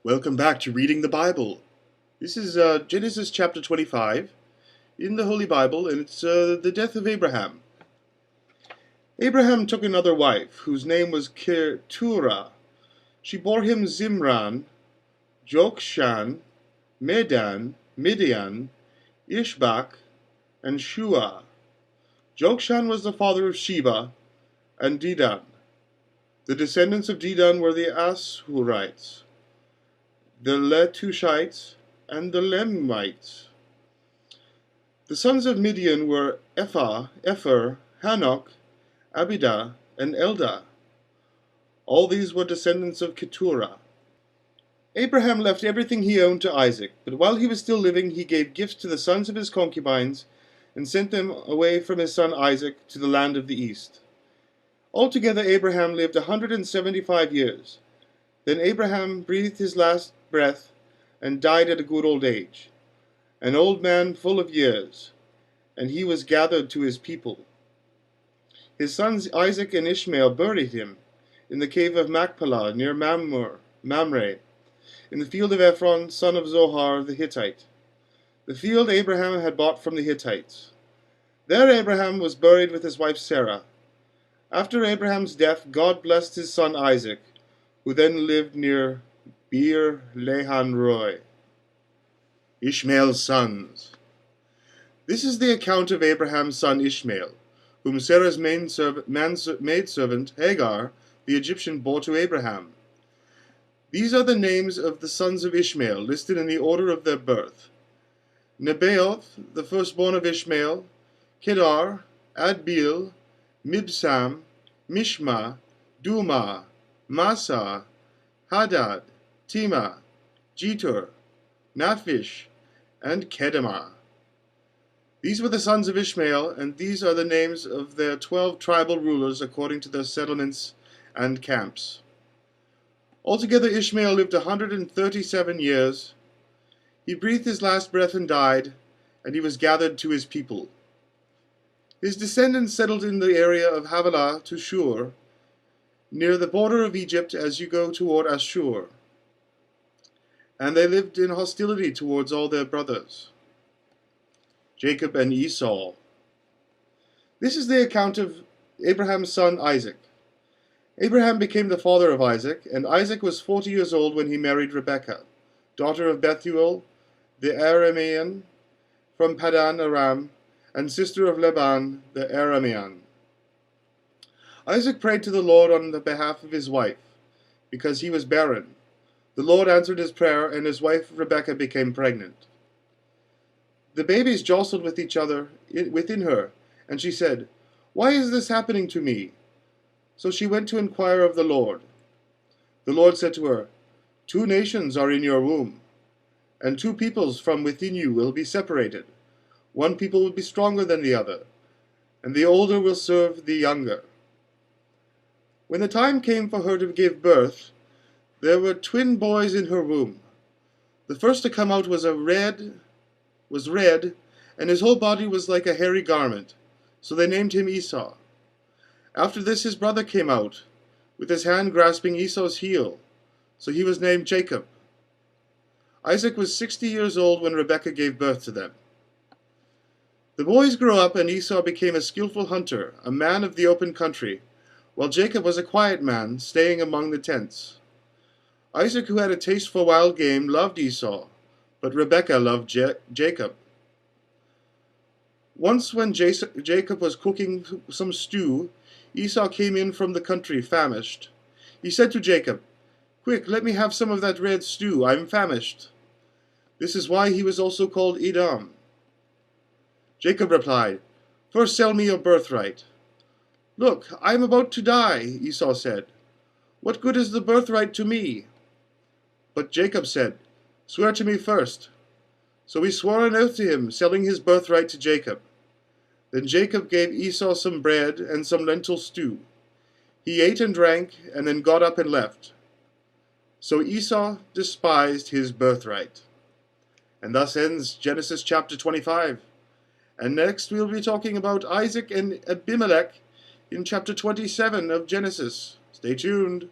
Welcome back to Reading the Bible. This is Genesis chapter 25 in the Holy Bible, and it's the death of Abraham. Abraham took another wife, whose name was Keturah. She bore him Zimran, Jokshan, Medan, Midian, Ishbak, and Shua. Jokshan was the father of Sheba and Dedan. The descendants of Dedan were the Ashurites, the Letushites, and the Lemites. The sons of Midian were Ephah, Epher, Hanok, Abidah, and Eldah. All these were descendants of Keturah. Abraham left everything he owned to Isaac, but while he was still living, he gave gifts to the sons of his concubines and sent them away from his son Isaac to the land of the east. Altogether, Abraham lived 175 years. Then Abraham breathed his last breath and died at a good old age, an old man full of years, and he was gathered to his people. His sons Isaac and Ishmael buried him in the cave of Machpelah near Mamre, in the field of Ephron, son of Zohar the Hittite, the field Abraham had bought from the Hittites. There Abraham was buried with his wife Sarah. After Abraham's death, God blessed his son Isaac, who then lived near Beer Lehan Roy. Ishmael's sons. This is the account of Abraham's son Ishmael, whom Sarah's maidservant Hagar the Egyptian bore to Abraham. These are the names of the sons of Ishmael, listed in the order of their birth. Nebaioth, the firstborn of Ishmael, Kedar, Adbeel, Mibsam, Mishma, Duma, Massa, Hadad, Tema, Jetur, Naphish, and Kedemah. These were the sons of Ishmael, and these are the names of their 12 tribal rulers according to their settlements and camps. Altogether Ishmael lived 137 years. He breathed his last breath and died, and he was gathered to his people. His descendants settled in the area of Havilah to Shur, near the border of Egypt as you go toward Ashur. And they lived in hostility towards all their brothers. Jacob and Esau. This is the account of Abraham's son Isaac. Abraham became the father of Isaac, and Isaac was 40 years old when he married Rebekah, daughter of Bethuel, the Aramean, from Paddan Aram, and sister of Laban, the Aramean. Isaac prayed to the Lord on the behalf of his wife, because he was barren. The Lord answered his prayer, and his wife Rebekah became pregnant. The babies jostled with each other within her, and she said, "Why is this happening to me?" So she went to inquire of the Lord. The Lord said to her, "2 nations are in your womb, and 2 peoples from within you will be separated. One people will be stronger than the other, and the older will serve the younger." When the time came for her to give birth, there were twin boys in her womb. The first to come out was red, and his whole body was like a hairy garment, so they named him Esau. After this his brother came out, with his hand grasping Esau's heel, so he was named Jacob. Isaac was 60 years old when Rebekah gave birth to them. The boys grew up, and Esau became a skillful hunter, a man of the open country, while Jacob was a quiet man, staying among the tents. Isaac, who had a taste for wild game, loved Esau, but Rebekah loved Jacob. Once when Jacob was cooking some stew, Esau came in from the country famished. He said to Jacob, "Quick, let me have some of that red stew. I am famished." This is why he was also called Edom. Jacob replied, "First sell me your birthright." "Look, I am about to die," Esau said. "What good is the birthright to me?" But Jacob said, "Swear to me first." So he swore an oath to him, selling his birthright to Jacob. Then Jacob gave Esau some bread and some lentil stew. He ate and drank, and then got up and left. So Esau despised his birthright. And thus ends Genesis chapter 25. And next we'll be talking about Isaac and Abimelech in chapter 27 of Genesis. Stay tuned.